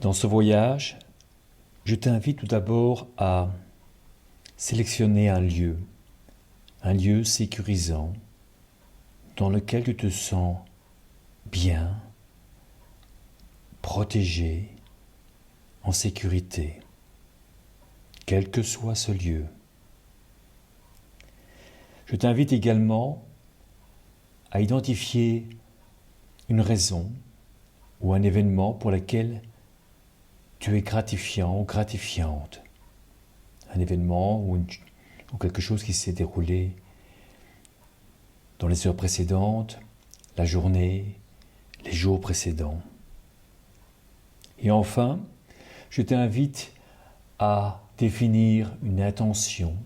Dans ce voyage, je t'invite tout d'abord à sélectionner un lieu sécurisant dans lequel tu te sens bien, protégé, en sécurité, quel que soit ce lieu. Je t'invite également à identifier une raison ou un événement pour lequel tu es gratifiant ou gratifiante. Un événement ou quelque chose qui s'est déroulé dans les heures précédentes, la journée, les jours précédents. Et enfin, je t'invite à définir une intention,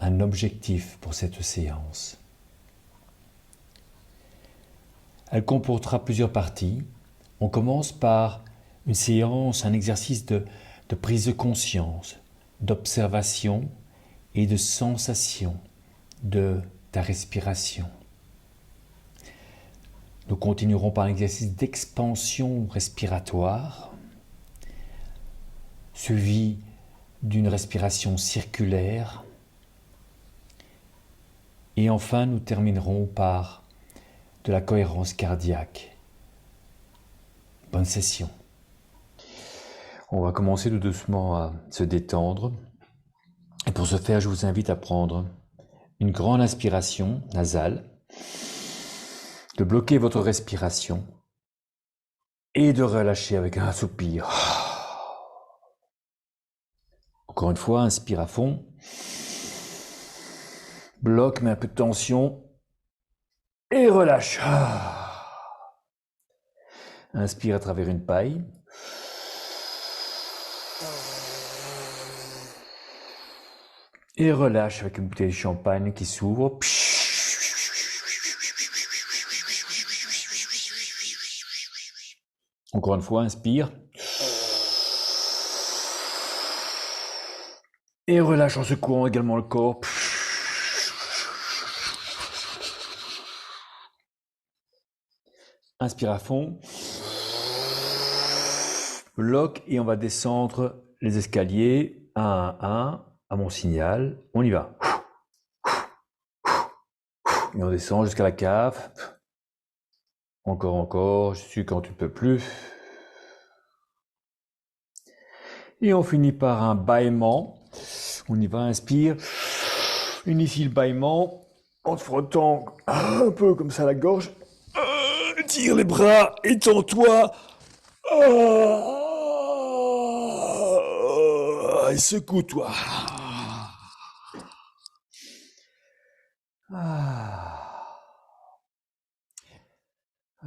un objectif pour cette séance. Elle comportera plusieurs parties. On commence par une séance, un exercice de prise de conscience, d'observation et de sensation de ta respiration. Nous continuerons par un exercice d'expansion respiratoire, suivi d'une respiration circulaire. Et enfin, nous terminerons par de la cohérence cardiaque. Bonne session. On va commencer tout doucement à se détendre. Et pour ce faire, je vous invite à prendre une grande inspiration nasale, de bloquer votre respiration et de relâcher avec un soupir. Encore une fois, inspire à fond. Bloque, mets un peu de tension et relâche. Inspire à travers une paille. Et relâche avec une bouteille de champagne qui s'ouvre. Encore une fois, inspire. Et relâche en secouant également le corps. Inspire à fond. Bloque et on va descendre les escaliers un à un à mon signal. On y va. Et on descend jusqu'à la cave. Encore, je suis quand tu peux plus. Et on finit par un bâillement. On y va, inspire. Initie le bâillement en te frottant un peu comme ça la gorge. Tire les bras, étends-toi. Et secoue-toi.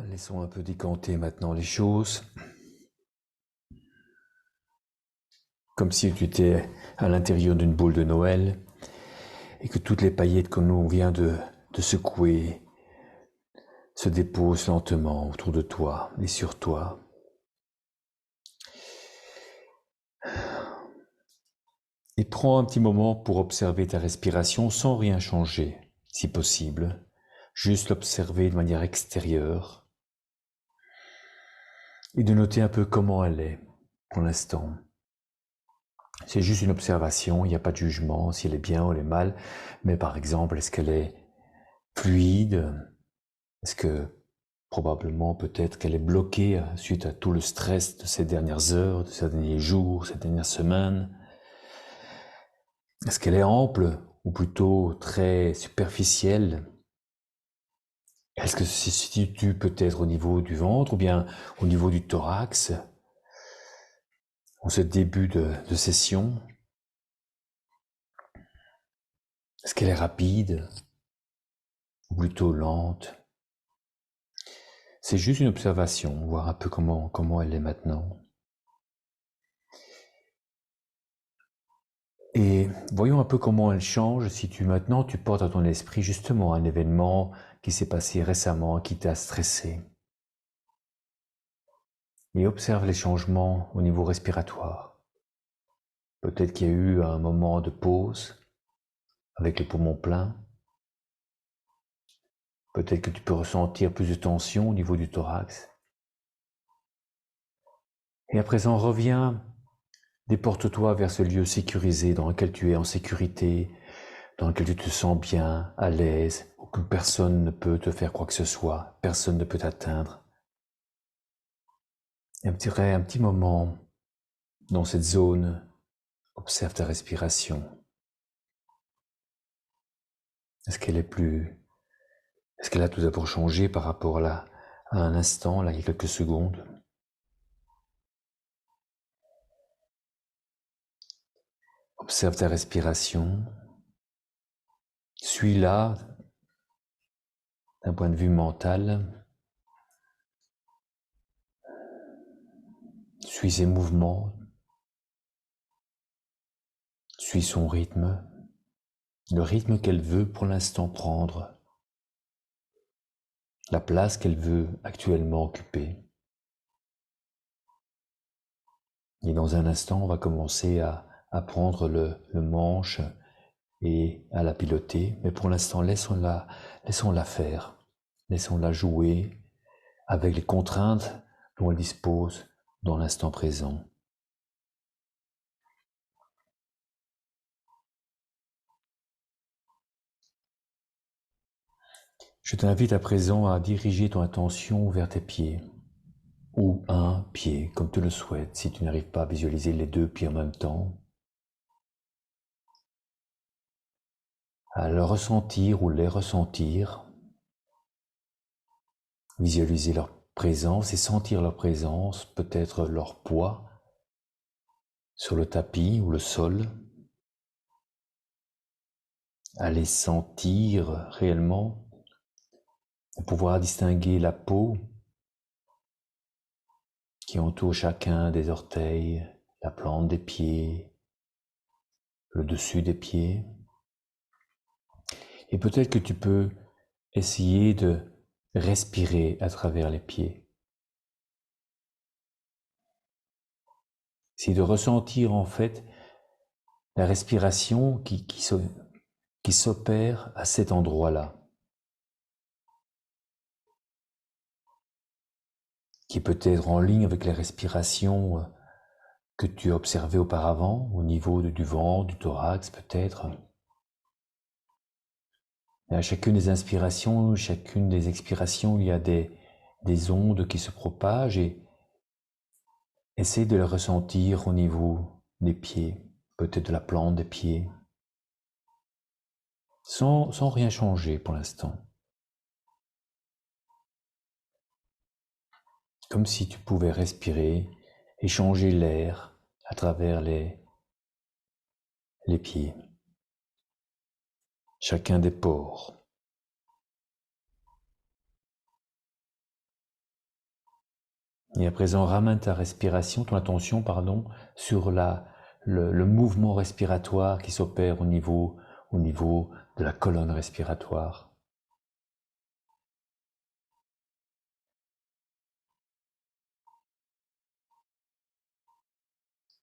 Laissons un peu décanter maintenant les choses. Comme si tu étais à l'intérieur d'une boule de Noël et que toutes les paillettes que nous on vient de secouer se déposent lentement autour de toi et sur toi. Et prends un petit moment pour observer ta respiration sans rien changer, si possible. Juste l'observer de manière extérieure et de noter un peu comment elle est pour l'instant. C'est juste une observation, il n'y a pas de jugement si elle est bien ou elle est mal, mais par exemple, est-ce qu'elle est fluide? Est-ce que probablement peut-être qu'elle est bloquée suite à tout le stress de ces dernières heures, de ces derniers jours, ces dernières semaines? Est-ce qu'elle est ample ou plutôt très superficielle? Est-ce que se situe peut-être au niveau du ventre ou bien au niveau du thorax en ce début de session? Est-ce qu'elle est rapide ou plutôt lente? C'est juste une observation, voir un peu comment elle est maintenant. Et voyons un peu comment elle change si maintenant tu portes à ton esprit justement un événement qui s'est passé récemment, qui t'a stressé. Et observe les changements au niveau respiratoire. Peut-être qu'il y a eu un moment de pause avec les poumons pleins. Peut-être que tu peux ressentir plus de tension au niveau du thorax. Et à présent, reviens, déporte-toi vers ce lieu sécurisé dans lequel tu es en sécurité, dans lequel tu te sens bien, à l'aise, où personne ne peut te faire quoi que ce soit, personne ne peut t'atteindre. Et un petit moment dans cette zone, observe ta respiration. Est-ce qu'elle a tout d'abord changé par rapport à un instant, là, il y a quelques secondes? Observe ta respiration. Suis-la d'un point de vue mental. Suis ses mouvements. Suis son rythme. Le rythme qu'elle veut pour l'instant prendre. La place qu'elle veut actuellement occuper. Et dans un instant, on va commencer à prendre le manche et à la piloter. Mais pour l'instant, laissons-la faire. Laissons-la jouer avec les contraintes dont elle dispose dans l'instant présent. Je t'invite à présent à diriger ton attention vers tes pieds, ou un pied, comme tu le souhaites, si tu n'arrives pas à visualiser les deux pieds en même temps. À le ressentir ou les ressentir, visualiser leur présence et sentir leur présence, peut-être leur poids sur le tapis ou le sol. À les sentir réellement, pouvoir distinguer la peau qui entoure chacun des orteils, la plante des pieds, le dessus des pieds. Et peut-être que tu peux essayer de respirer à travers les pieds. C'est de ressentir en fait la respiration qui s'opère à cet endroit-là, qui peut être en ligne avec les respirations que tu as observées auparavant, au niveau du ventre, du thorax peut-être. Et à chacune des inspirations, chacune des expirations, il y a des ondes qui se propagent et essaie de les ressentir au niveau des pieds, peut-être de la plante des pieds, sans rien changer pour l'instant. Comme si tu pouvais respirer, échanger l'air à travers les pieds, chacun des pores. Et à présent, ramène ta respiration, ton attention, sur le mouvement respiratoire qui s'opère au niveau de la colonne respiratoire.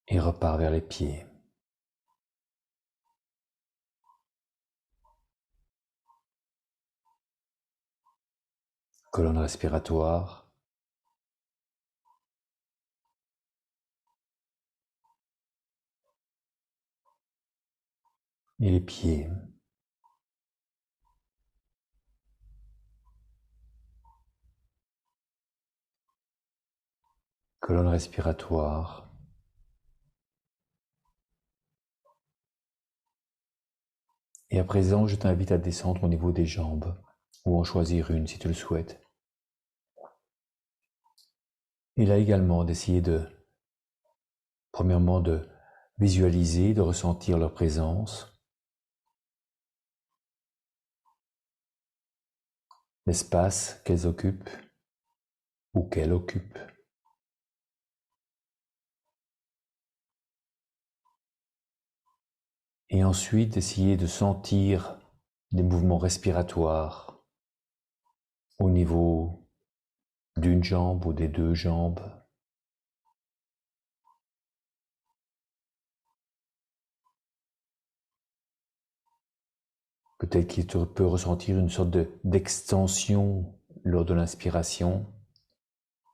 Et repars vers les pieds. Colonne respiratoire. Et les pieds. Colonne respiratoire. Et à présent, je t'invite à descendre au niveau des jambes, ou en choisir une si tu le souhaites. Et là également, d'essayer premièrement, de visualiser, de ressentir leur présence, l'espace qu'elles occupent ou qu'elle occupe. Et ensuite, d'essayer de sentir des mouvements respiratoires au niveau d'une jambe ou des deux jambes. Peut-être qu'il peut ressentir une sorte d'extension lors de l'inspiration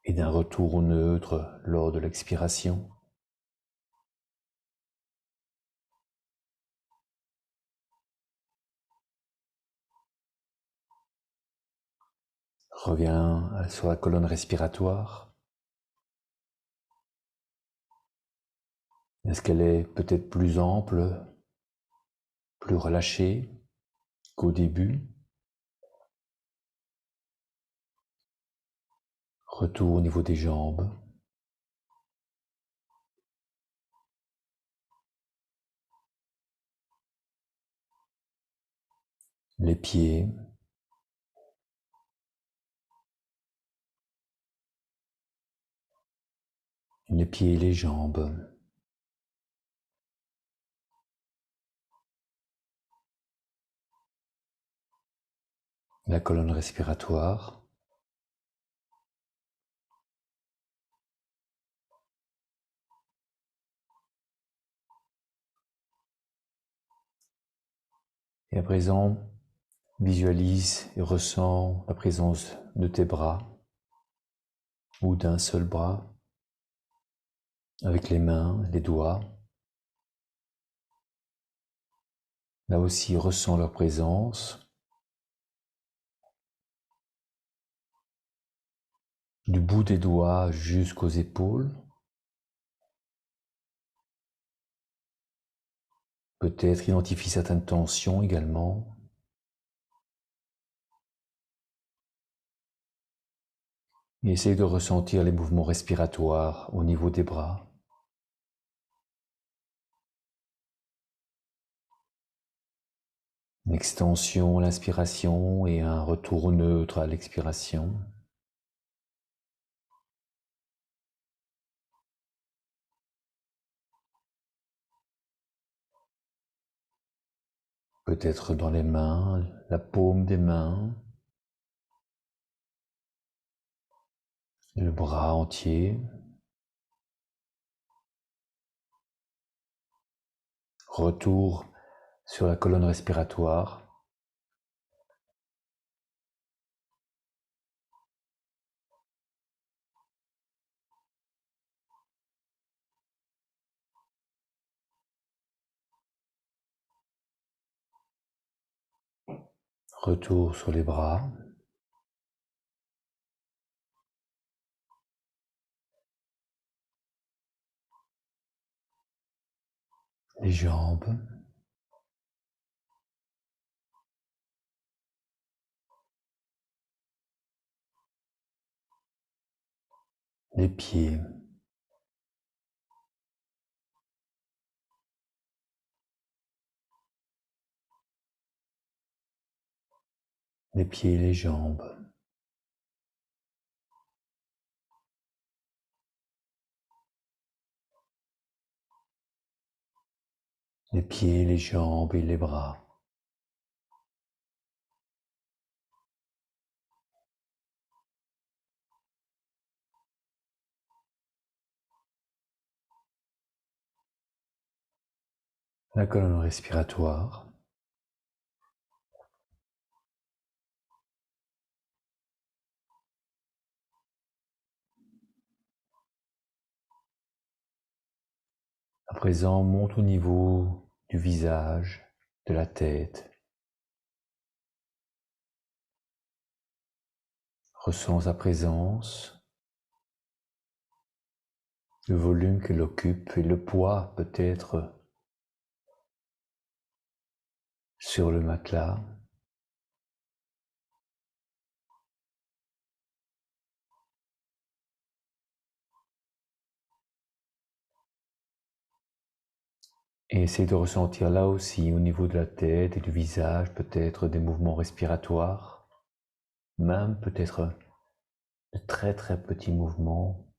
et d'un retour au neutre lors de l'expiration. Reviens sur la colonne respiratoire. Est-ce qu'elle est peut-être plus ample, plus relâchée qu'au début? Retour au niveau des jambes. Les pieds. Les pieds et les jambes. La colonne respiratoire. Et à présent, visualise et ressens la présence de tes bras ou d'un seul bras avec les mains, les doigts. Là aussi, ressens leur présence. Du bout des doigts jusqu'aux épaules. Peut-être identifie certaines tensions également. Et essaye de ressentir les mouvements respiratoires au niveau des bras. Une extension à l'inspiration et un retour neutre à l'expiration. Peut-être dans les mains, la paume des mains, le bras entier. Retour sur la colonne respiratoire. Retour sur les bras. Les jambes. Les pieds. Les pieds et les jambes. Les pieds, les jambes et les bras. La colonne respiratoire. À présent, monte au niveau du visage, de la tête. Ressens sa présence, le volume qu'elle occupe et le poids peut-être sur le matelas. Et essaye de ressentir là aussi, au niveau de la tête et du visage, peut-être des mouvements respiratoires, même peut-être de très très petits mouvements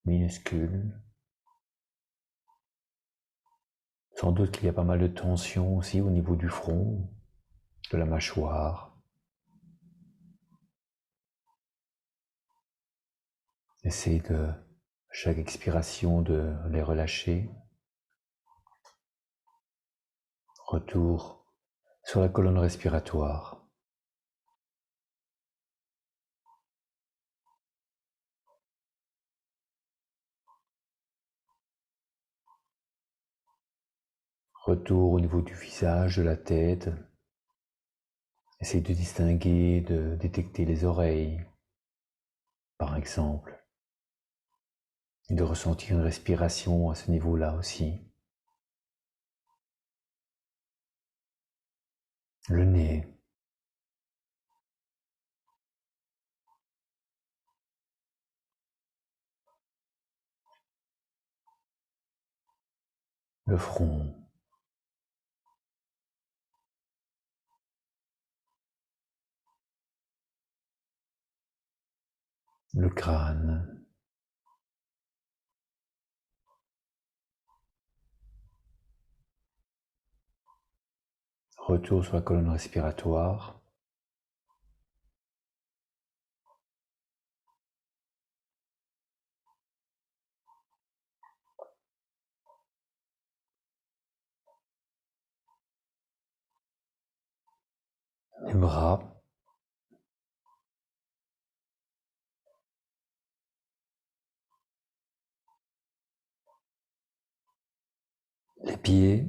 minuscules. Sans doute qu'il y a pas mal de tension aussi au niveau du front, de la mâchoire. Essaye de, à chaque expiration, de les relâcher. Retour sur la colonne respiratoire. Retour au niveau du visage, de la tête. Essaye de distinguer, de détecter les oreilles, par exemple. Et de ressentir une respiration à ce niveau-là aussi. Le nez. Le front. Le crâne. Retour sur la colonne respiratoire. Les bras. Les pieds.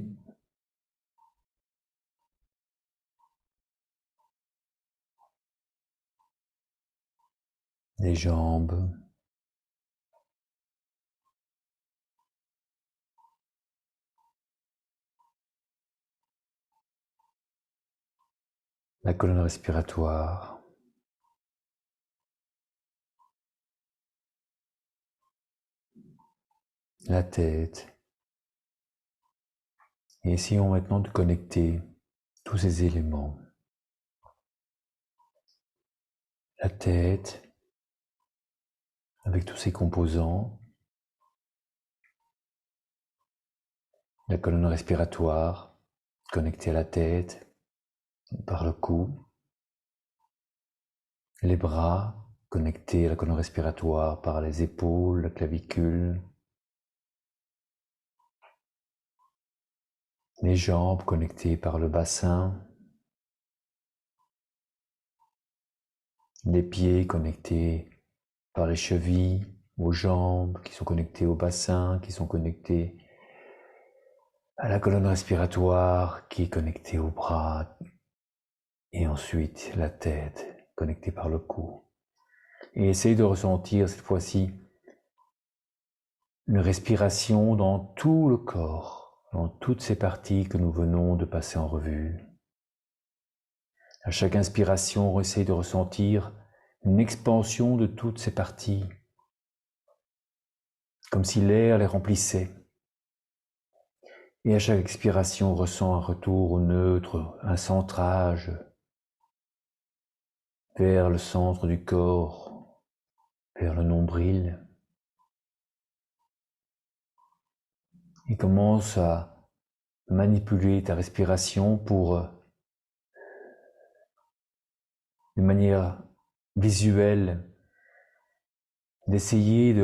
Les jambes. La colonne respiratoire. La tête. Et essayons maintenant de connecter tous ces éléments. La tête, avec tous ses composants. La colonne respiratoire, connectée à la tête, par le cou. Les bras, connectés à la colonne respiratoire par les épaules, la clavicule. Les jambes connectées par le bassin. Les pieds connectés par les chevilles, aux jambes, qui sont connectés au bassin, qui sont connectés à la colonne respiratoire, qui est connectée aux bras. Et ensuite, la tête, connectée par le cou. Et essaye de ressentir cette fois-ci une respiration dans tout le corps, dans toutes ces parties que nous venons de passer en revue. À chaque inspiration, essaye de ressentir une expansion de toutes ces parties, comme si l'air les remplissait. Et à chaque expiration, ressens un retour au neutre, un centrage vers le centre du corps, vers le nombril. Et commence à manipuler ta respiration pour, de manière visuelle, d'essayer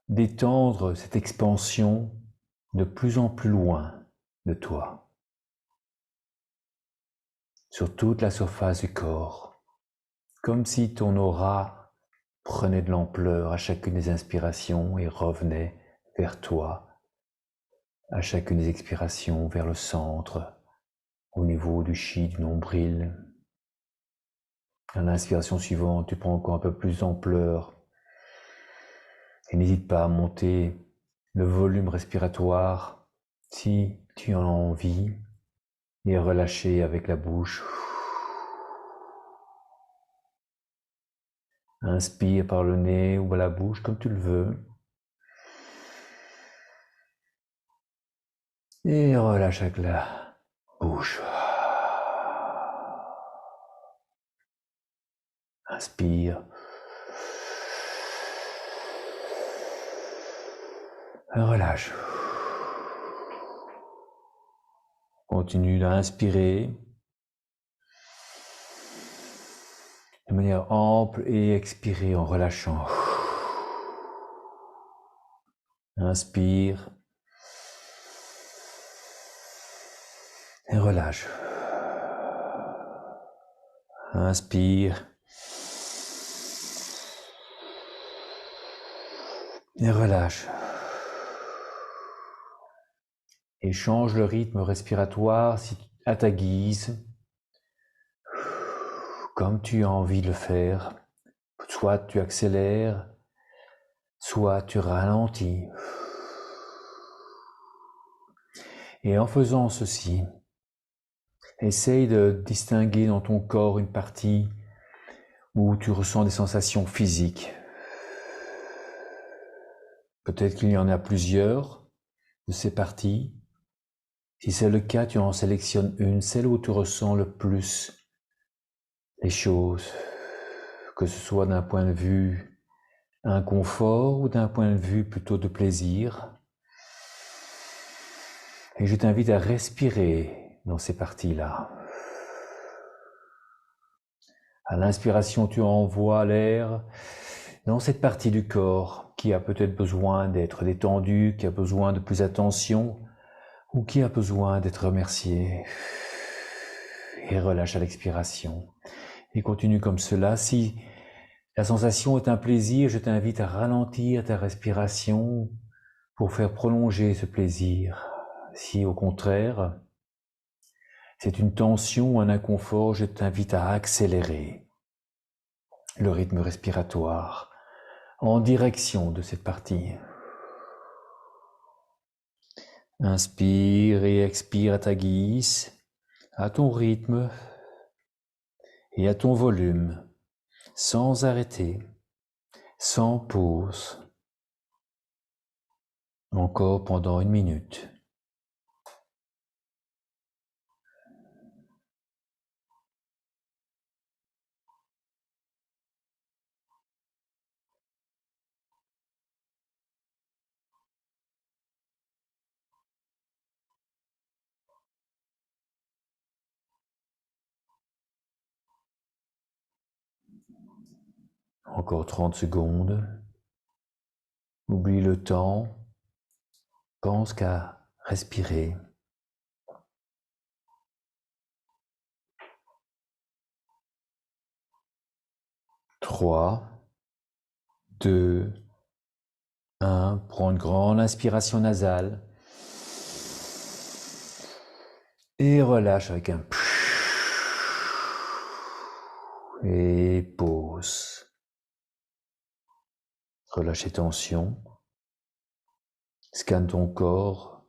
d'étendre cette expansion de plus en plus loin de toi, sur toute la surface du corps, comme si ton aura prenait de l'ampleur à chacune des inspirations et revenait vers toi, à chacune des expirations vers le centre, au niveau du chi, du nombril. À l'inspiration suivante, tu prends encore un peu plus d'ampleur et n'hésite pas à monter le volume respiratoire si tu en as envie et relâcher avec la bouche. Inspire par le nez ou par la bouche comme tu le veux. Et relâche avec la bouche. Inspire. Relâche. Continue d'inspirer de manière ample et expirer en relâchant. Inspire. Et relâche. Inspire. Et relâche. Et change le rythme respiratoire à ta guise, comme tu as envie de le faire. Soit tu accélères, soit tu ralentis. Et en faisant ceci, essaye de distinguer dans ton corps une partie où tu ressens des sensations physiques. Peut-être qu'il y en a plusieurs de ces parties. Si c'est le cas, tu en sélectionnes une, celle où tu ressens le plus les choses, que ce soit d'un point de vue inconfort ou d'un point de vue plutôt de plaisir. Et je t'invite à respirer dans ces parties-là. À l'inspiration, tu envoies l'air dans cette partie du corps qui a peut-être besoin d'être détendue, qui a besoin de plus d'attention ou qui a besoin d'être remerciée. Et relâche à l'expiration. Et continue comme cela. Si la sensation est un plaisir, je t'invite à ralentir ta respiration pour faire prolonger ce plaisir. Si au contraire, c'est une tension ou un inconfort, je t'invite à accélérer le rythme respiratoire en direction de cette partie. Inspire et expire à ta guise, à ton rythme et à ton volume, sans arrêter, sans pause. Encore pendant 1 minute. Encore 30 secondes. Oublie le temps. Pense qu'à respirer. 3, 2, 1. Prends une grande inspiration nasale. Et relâche avec un et pause. Relâche les tensions. Scanne ton corps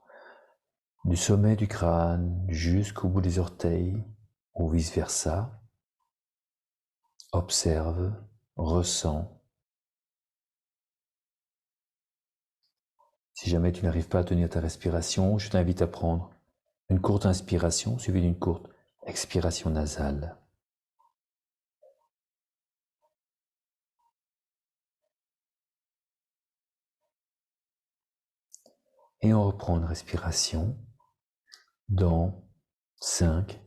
du sommet du crâne jusqu'au bout des orteils ou vice-versa. Observe, ressens. Si jamais tu n'arrives pas à tenir ta respiration, je t'invite à prendre une courte inspiration suivie d'une courte expiration nasale. Et on reprend une respiration dans 5,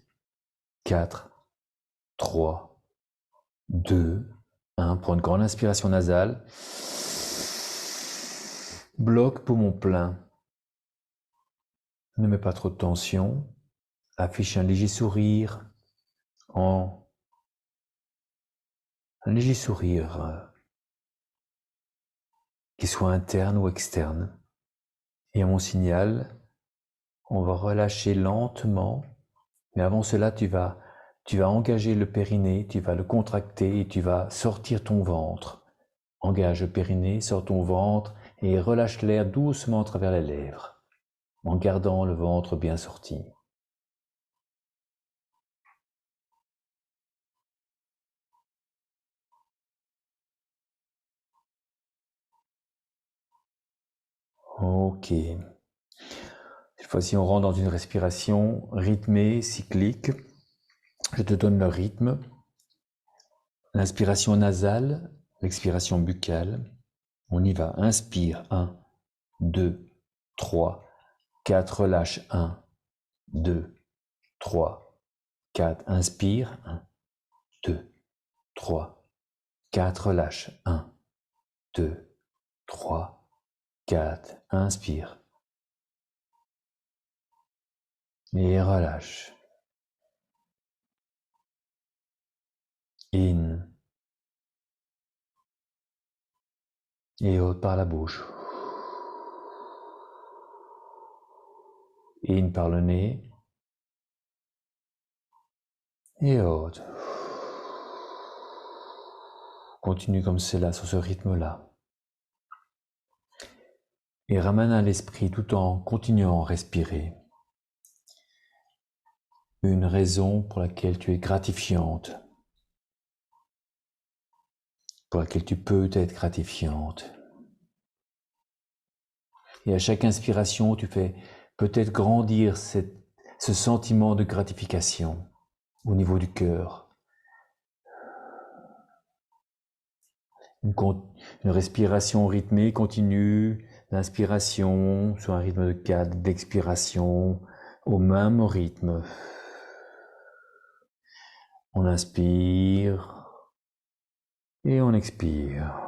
4, 3, 2, 1. Prends une grande inspiration nasale. Bloque poumon plein. Ne mets pas trop de tension. Affiche un léger sourire qui soit interne ou externe. Et à mon signal, on va relâcher lentement, mais avant cela, tu vas engager le périnée, tu vas le contracter et tu vas sortir ton ventre. Engage le périnée, sors ton ventre et relâche l'air doucement à travers les lèvres, en gardant le ventre bien sorti. Ok. Cette fois-ci, on rentre dans une respiration rythmée, cyclique. Je te donne le rythme. L'inspiration nasale, l'expiration buccale. On y va. Inspire. 1, 2, 3, 4. Relâche. 1, 2, 3, 4. Inspire. 1, 2, 3, 4. Relâche. 1, 2, 3, 4. Inspire. Et relâche. In. Et out par la bouche. In par le nez. Et out. Continue comme cela, sur ce rythme-là. Et ramène à l'esprit, tout en continuant à respirer, une raison pour laquelle tu es gratifiante, pour laquelle tu peux être gratifiante. Et à chaque inspiration, tu fais peut-être grandir ce sentiment de gratification au niveau du cœur. Une respiration rythmée continue, l'inspiration sur un rythme de 4, d'expiration au même rythme. On inspire et on expire.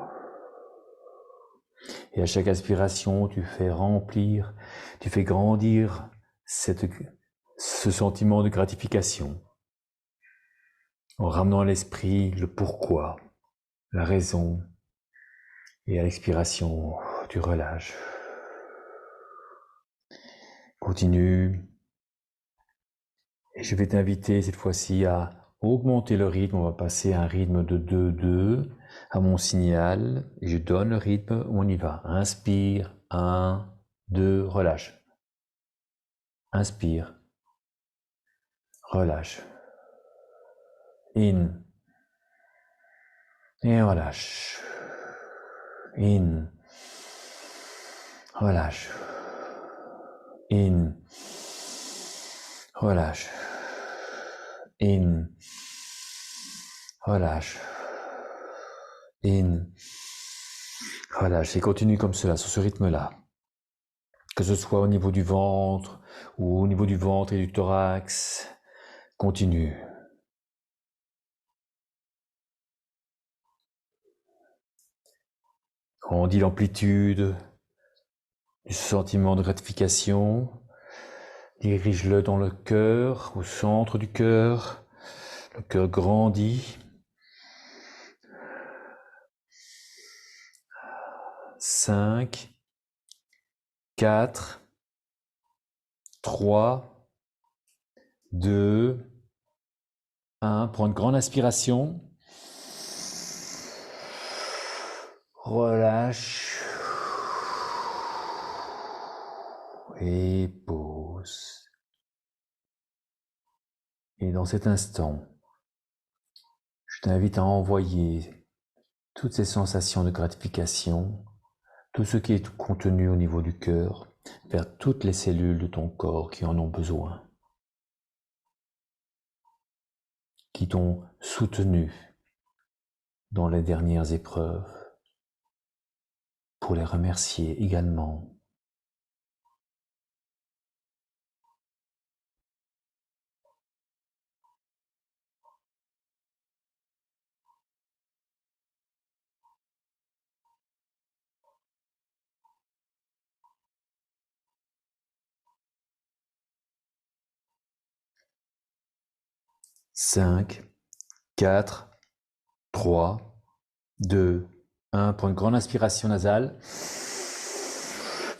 Et à chaque inspiration, tu fais remplir, tu fais grandir ce sentiment de gratification en ramenant à l'esprit le pourquoi, la raison, et à l'expiration, tu relâches. Continue. Et je vais t'inviter cette fois-ci à augmenter le rythme. On va passer à un rythme de 2-2 à mon signal. Et je donne le rythme, on y va. Inspire, 1, 2, relâche. Inspire, relâche. In. Et relâche. In. Relâche. In. Relâche. In. Relâche. In. Relâche. Et continue comme cela, sur ce rythme-là. Que ce soit au niveau du ventre ou au niveau du ventre et du thorax. Continue. Grandis l'amplitude du sentiment de gratification. Dirige-le dans le cœur, au centre du cœur. Le cœur grandit. 5, 4, 3, 2, 1. Prends une grande inspiration. Relâche. Et pause. Et dans cet instant, je t'invite à envoyer toutes ces sensations de gratification, tout ce qui est contenu au niveau du cœur, vers toutes les cellules de ton corps qui en ont besoin, qui t'ont soutenu dans les dernières épreuves, pour les remercier également. Cinq, 4, 3, 2, 1. Pour une grande inspiration nasale.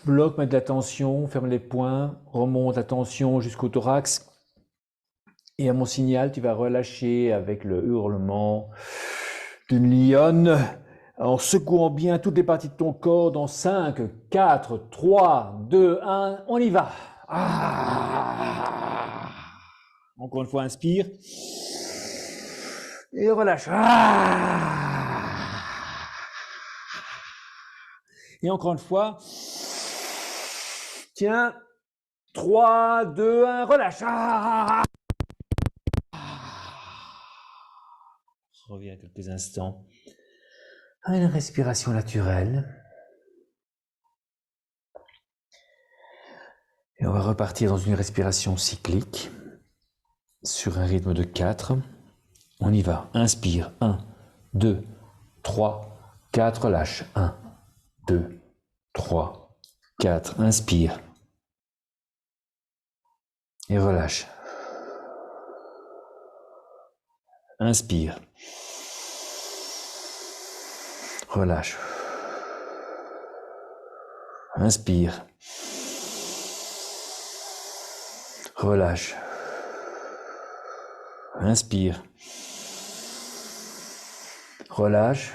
Bloque, mets de la tension, ferme les poings, remonte la tension jusqu'au thorax. Et à mon signal, tu vas relâcher avec le hurlement d'une lionne, en secouant bien toutes les parties de ton corps dans 5, 4, 3, 2, 1. On y va. Encore une fois, inspire. Et relâche. Et encore une fois. Tiens. 3, 2, 1, relâche. Reviens quelques instants à une respiration naturelle. Et on va repartir dans une respiration cyclique sur un rythme de 4. On y va. Inspire. 1, 2, 3, 4. Relâche. 1, 2, 3, 4. Inspire. Et relâche. Inspire. Relâche. Inspire. Relâche. Inspire. Relâche.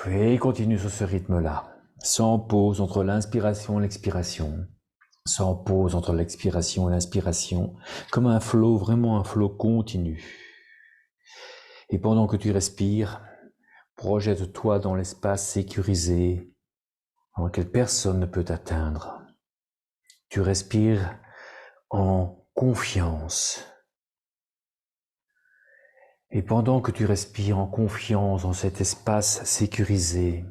Et continue sur ce rythme-là. Sans pause entre l'inspiration et l'expiration. Sans pause entre l'expiration et l'inspiration. Comme un flot, vraiment un flot continu. Et pendant que tu respires, projette-toi dans l'espace sécurisé dans lequel personne ne peut t'atteindre. Tu respires en confiance. Et pendant que tu respires en confiance dans cet espace sécurisé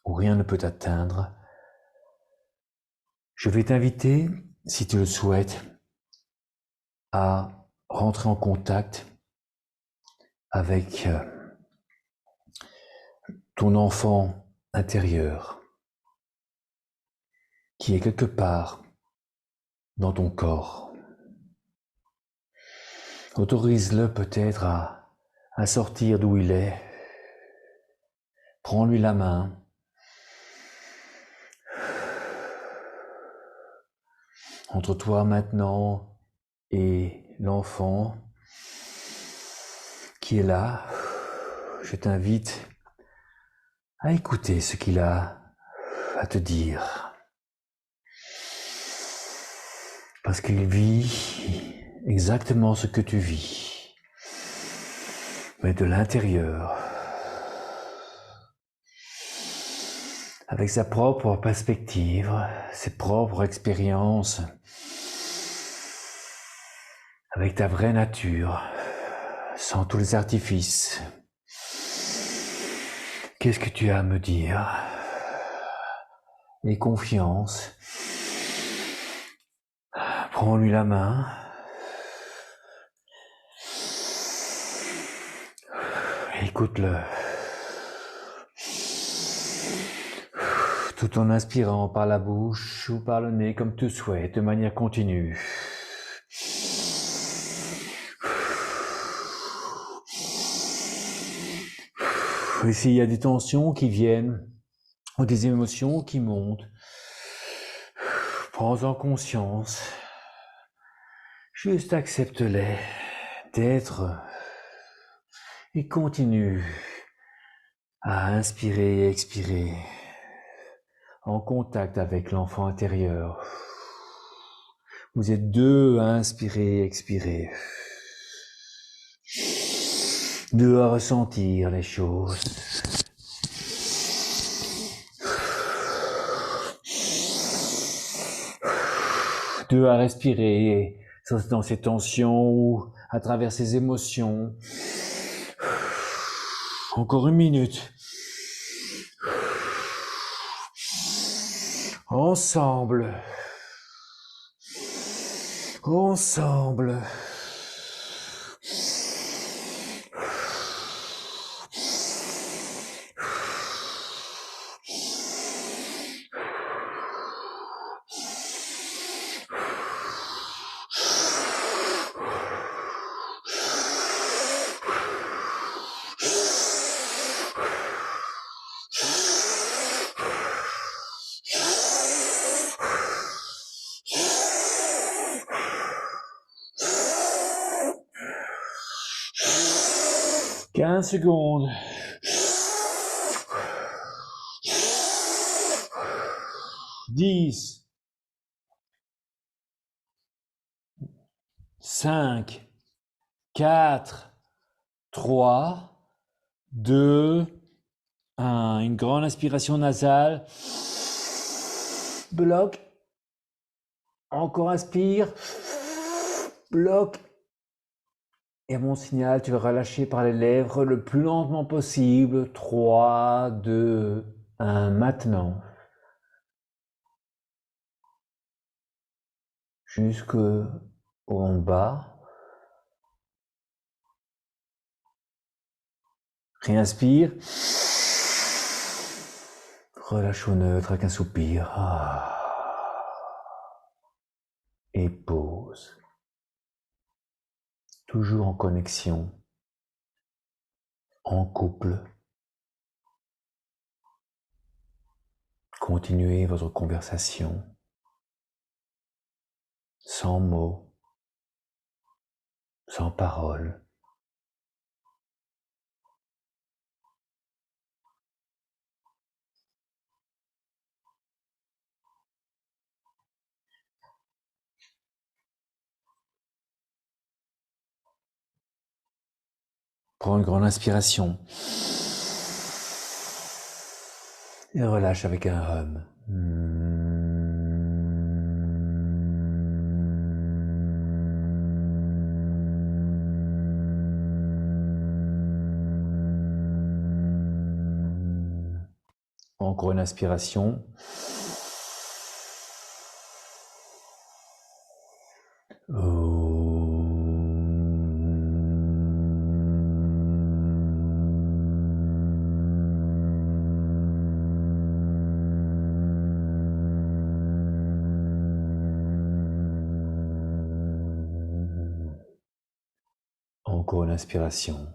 où rien ne peut t'atteindre, je vais t'inviter, si tu le souhaites, à rentrer en contact avec ton enfant intérieur qui est quelque part dans ton corps. Autorise-le peut-être à sortir d'où il est. Prends-lui la main. Entre toi maintenant et l'enfant qui est là, je t'invite à écouter ce qu'il a à te dire. Parce qu'il vit exactement ce que tu vis, mais de l'intérieur, avec sa propre perspective, ses propres expériences, avec ta vraie nature, sans tous les artifices. Qu'est-ce que tu as à me dire? Aie confiance. Prends-lui la main. Écoute-le. Tout en inspirant par la bouche ou par le nez comme tu souhaites, de manière continue. Et s'il y a des tensions qui viennent, ou des émotions qui montent, prends-en conscience. Juste accepte-les d'être et continue à inspirer et expirer en contact avec l'enfant intérieur. Vous êtes deux à inspirer et expirer. Deux à ressentir les choses. Deux à respirer dans ces tensions ou à travers ces émotions. Encore une minute. Ensemble. Ensemble. Quinze secondes. 10, 5, 4, 3, 2, 1. Une grande inspiration nasale. Bloc. Encore inspire. Bloc. Et à mon signal, tu vas relâcher par les lèvres le plus lentement possible. 3, 2, 1. Maintenant. Jusqu'au en bas. Réinspire. Relâche au neutre avec un soupir. Et pause. Toujours en connexion, en couple, continuez votre conversation sans mots, sans paroles. Prends une grande inspiration et relâche avec un hum. Encore une inspiration. Encore une inspiration.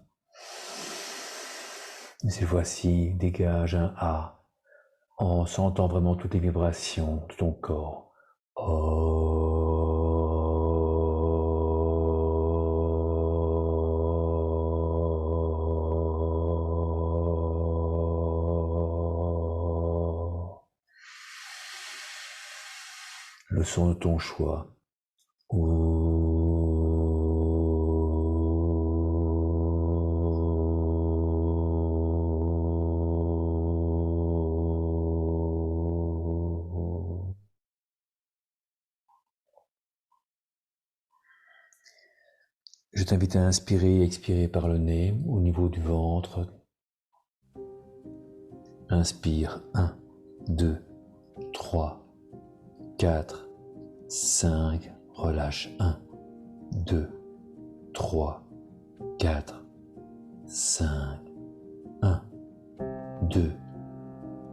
Et cette fois-ci, dégage un A en sentant vraiment toutes les vibrations de ton corps. Le son de ton choix. Je t'invite à inspirer et expirer par le nez au niveau du ventre. Inspire 1, 2, 3, 4, 5. Relâche 1, 2, 3, 4, 5. 1, 2,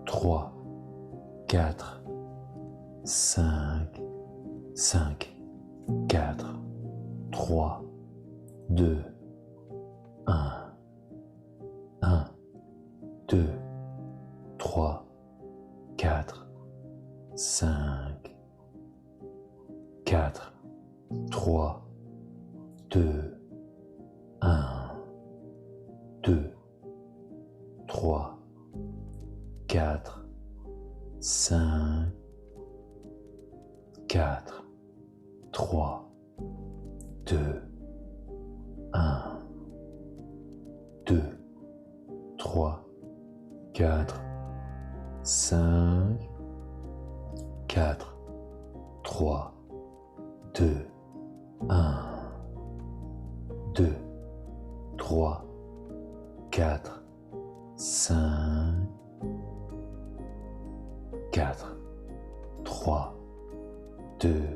3, 4, 5, 5, 4, 3, 2, 1, 1, 2, 3, 4, 5, 4, 3, 2, 1, 2, 3, 4, 5, 4, 3, 2, 1, 2, 3, 4, 5, 4, 3, 2, 1, 2, 3, 4, 5, 4, 3, 2,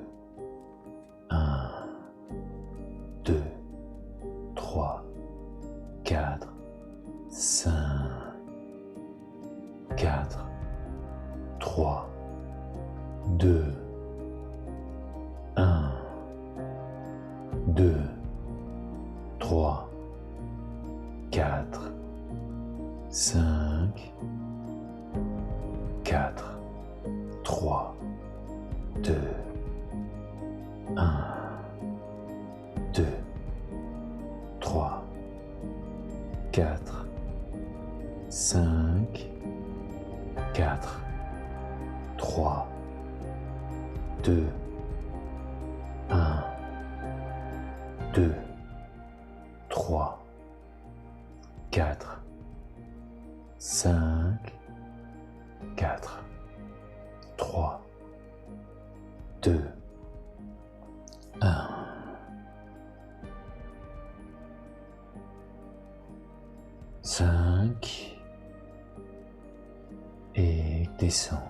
1, 2, 3, 4, 5, 4, 3, 2, 1, 2, 3, 4, 5, 4, 3, 2, 1, 2, 3, 4, 5, 4, 3, 2, 1, 2, 3, 4, 5, 4, 3, 2, 1. Cinq et descends.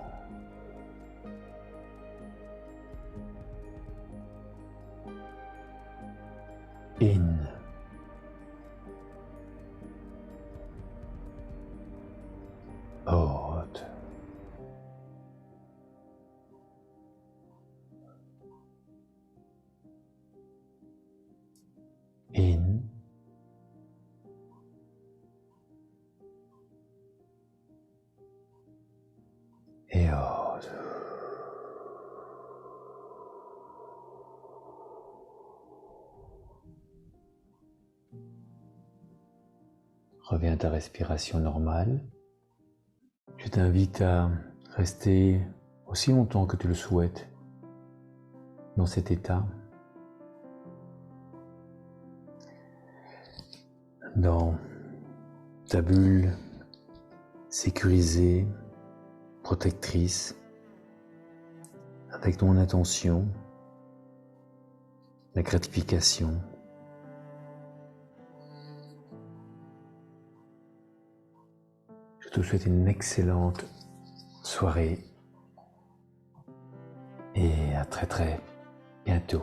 In. Out. In. Et ose. Reviens à ta respiration normale. Je t'invite à rester aussi longtemps que tu le souhaites dans cet état, dans ta bulle sécurisée, protectrice, avec ton attention, la gratification. Je te souhaite une excellente soirée et à très très bientôt.